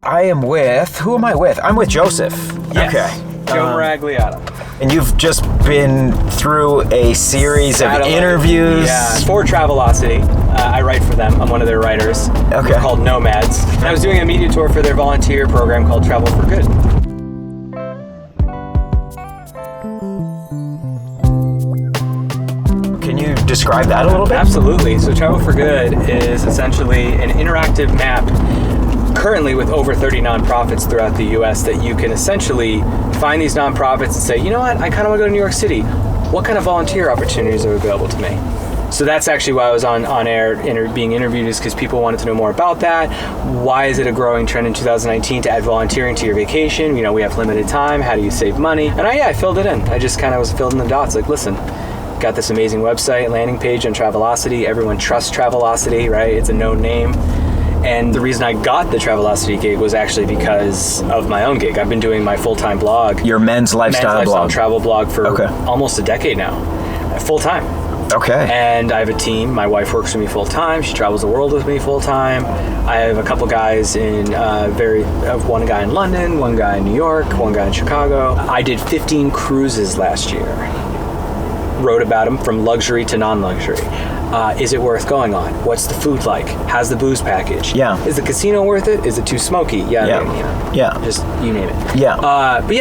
I am with, who am I with? I'm with Joseph. Yes. Okay. Joe Miragliotta. And you've just been through a series of interviews. Yeah, for Travelocity. I write for them. I'm one of their writers. Okay. We're called Nomads. And I was doing a media tour for their volunteer program called Travel for Good. Can you describe that a little bit? Absolutely. So Travel for Good is essentially an interactive map currently with over 30 nonprofits throughout the U.S. that you can essentially find these nonprofits and say, you know what, I kind of want to go to New York City. What kind of volunteer opportunities are available to me? So that's actually why I was on air being interviewed, is because people wanted to know more about that. Why is it a growing trend in 2019 to add volunteering to your vacation? You know, we have limited time. How do you save money? And I filled it in. I just kind of was filling the dots. Like, listen, got this amazing website, landing page on Travelocity. Everyone trusts Travelocity, right? It's a known name. And the reason I got the Travelocity gig was actually because of my own gig. I've been doing my full-time blog. Your men's lifestyle blog. Travel blog for almost a decade now. Full-time. Okay. And I have a team. My wife works with me full-time. She travels the world with me full-time. I have a couple guys one guy in London, one guy in New York, one guy in Chicago. I did 15 cruises last year. Wrote about them from luxury to non-luxury. Is it worth going on? What's the food like? How's the booze package? Yeah. Is the casino worth it? Is it too smoky? Yeah. Just you name it. Yeah. But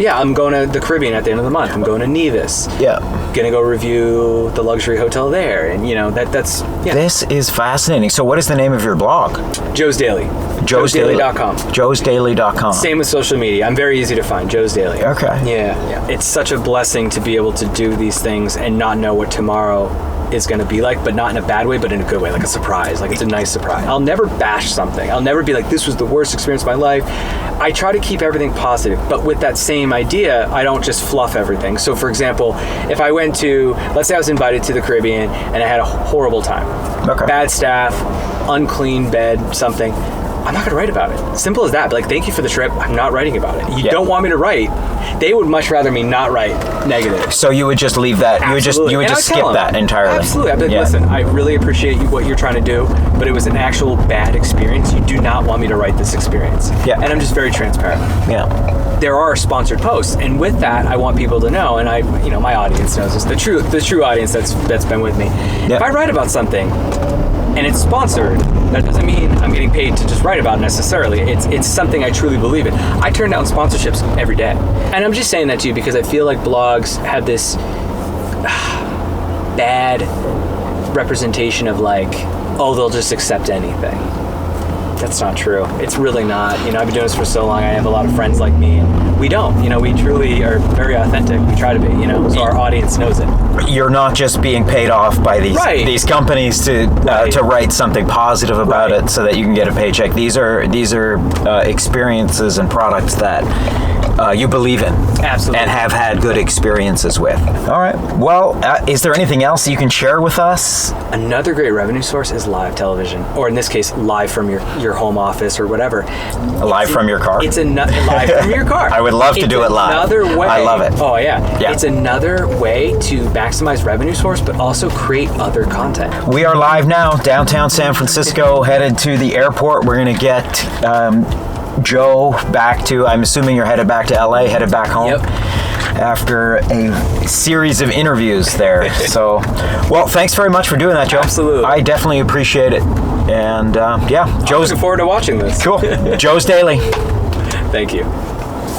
yeah, I'm going to the Caribbean at the end of the month. I'm going to Nevis. Yeah. Gonna go review the luxury hotel there, and that's. Yeah. This is fascinating. So, what is the name of your blog? Joe's Daily. Joe'sDaily.com. Joe'sDaily.com. Same with social media. I'm very easy to find. Joe's Daily. Okay. Yeah. It's such a blessing to be able to do these things and not know what tomorrow is going to be like, but not in a bad way, but in a good way, like a surprise. Like, it's a nice surprise. I'll never bash something. I'll never be like, this was the worst experience of my life. I try to keep everything positive, but with that same idea, I don't just fluff everything. So, for example, if I went to, let's say I was invited to the Caribbean and I had a horrible time. Okay. Bad staff, unclean bed, something. I'm not going to write about it. Simple as that. Like, thank you for the trip. I'm not writing about it. You don't want me to write. They would much rather me not write negative. So you would just leave that. Absolutely. You would just skip that entirely. Absolutely. I'd be like, listen, I really appreciate what you're trying to do, but it was an actual bad experience. You do not want me to write this experience. Yeah. And I'm just very transparent. Yeah. There are sponsored posts, and with that, I want people to know, and my audience knows this. The true audience that's been with me. If I write about something and it's sponsored, that doesn't mean I'm getting paid to just write about it necessarily. It's something I truly believe in. I turn down sponsorships every day. And I'm just saying that to you because I feel like blogs have this bad representation of like, oh, they'll just accept anything. That's not true. It's really not. I've been doing this for so long. I have a lot of friends like me, and we don't. We truly are very authentic. We try to be, so our audience knows it. You're not just being paid off by these companies to write something positive about it so that you can get a paycheck. These are experiences and products that you believe in. Absolutely. And have had good experiences with. All right. Well, is there anything else you can share with us? Another great revenue source is live television, or in this case, live from your home office or whatever. Live from your car? It's live from your car. I would love to do it live. Another way. I love it. Oh, yeah. It's another way to maximize revenue source, but also create other content. We are live now, downtown San Francisco, headed to the airport. We're going to get Joe back to, I'm assuming you're headed back to LA, headed back home. Yep. After a series of interviews there. So, well, thanks very much for doing that, Joe. Absolutely. I definitely appreciate it. And Joe's... I'm looking forward to watching this. Cool. Joe's Daily. Thank you.